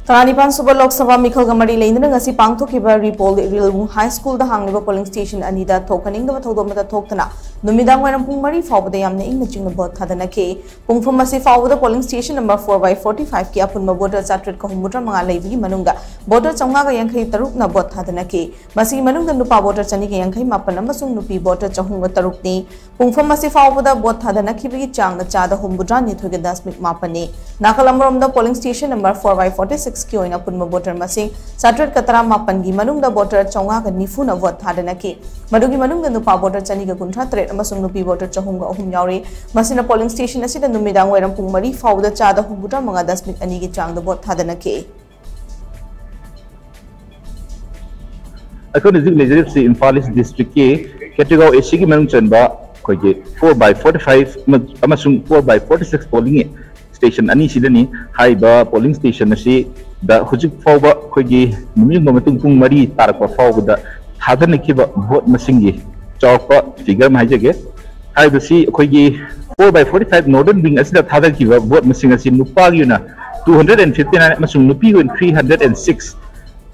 Taranipan Suba Lok Sabha meekhal gamari leinana ngasi pangthokhiba repol Irilbung High School da hangliba polling station anida thok-haningdaba thoudok thoktana Numidangwairam pung mari Phaoba yamna ingna Chikna Thadanakhi pung Phaoba polling station number 4/45 ki apunma voter chatret ko humutra manga leibi manunga voter chamga ga yankhai taruk na bot Thadanakhi masi manunga nupa voter chani ga yankhai mapan amasung nupi voter chahunga taruk ni pung Phaoba da bot Thadanakhi bi chang na chada humudra ni thoge 10 mapani nakalamrom da polling station number 4/46 की ओइना Poonam voter मसिंग सटरेट कतरा मापन की मनुंगदा voter चौंगा का निफुना vote थादनकी मदुगी मनुंगदा नुपा voter चनी का कुंठा त्रेट अमसुंग नुपी voter चहुंगा अहुम यावरी मसिना polling station असिदा नुमिदांगवैरम पुंग मरी फाउदा चादा हुबुटा मंगा 10 minute अनि की चांगदा वोट थादनकी अखोन जिक लेजरिप से इम्फाल ईस्ट डिस्ट्रिक्ट के कैटेगरी एसी की मनुंग चनबा खोगे 4/45 अमसुंग 4/46 पोलिंग स्टेशन अनि सिदनी हाइबा पोलिंग स्टेशन असी द हुजिक फाउबा खोगी नुमिंग ममतुंग पुंग मरी तारक फाउबा द थादनखिबा वोट मसिंगी चौकपा फिगर माइजगे हाइबसी खोगी 4/45 नॉर्दर्न विंग असिदा थादनखिबा वोट मसिंग असी नुपागिना 259 मसुंग नुपी 306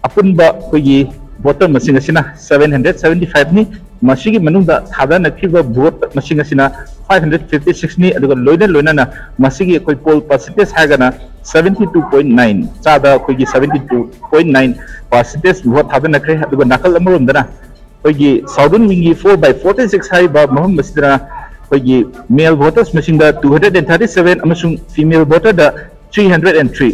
अपुनबा खोगी वोटर मसिंग असिना 775 नि मसिगी मनुंगदा थादनखिबा वोट मसिंग असिना 556 नि अदुगा लोइना मसिगी कोई पोल परसेंटेज हागना 72.9 चादा कोई 72.9% वोट थादनखरे अदुगा नकल अमरोमदना कोई साउदर्न विंगी 4/46 हाइबा महम मसिदना कोई मेल वोटर्स मसिंगदा 237 अमसुंग फीमेल वोटर दा 303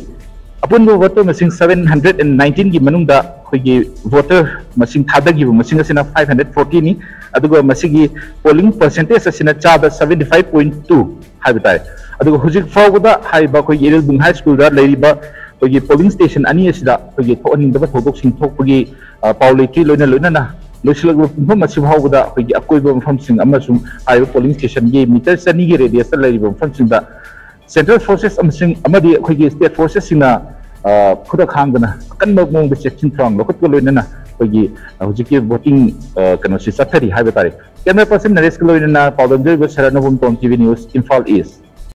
अपुन वोटर मसिंग 719 की मनुंगदा कोई वोटर मसिंग थादगी मसिंग असिना 540 नि अदुगा मसिगी पोलिंग परसेंटेज असिना चादा 75.2 हाइबताय अदुगा हुजिक फाउबदा हाइबा कोई इरिलबुंग हाई स्कूल दा लेरिबा कोई पोलिंग स्टेशन अनि असिदा कोई थोनिंदबा थोदोक सिंग थोकपगी पाउलेटी लोइना लोइसलग पुंफम असि फाउबदा कोई अकोइबा मफम सिंग अमसुंग हाइबा पोलिंग स्टेशन गे मीटर सनी गे रेडियस लेरिबा मफम सिंग दा सेंट्रल फोर्सेस अमसिंग अमदी कोई स्टेट फोर्सेस सिंगना खुद खांगना कन्म मोंग चेकिंग फ्रॉम लोकत लोइना कोई हुजिकी वोटिंग कनो सि सथरी हाइबा तारे कैमरा पर्सन नरेश लोइना पाउडम जय बसरनबुम टोम टीवी न्यूज़ इम्फाल ईस्ट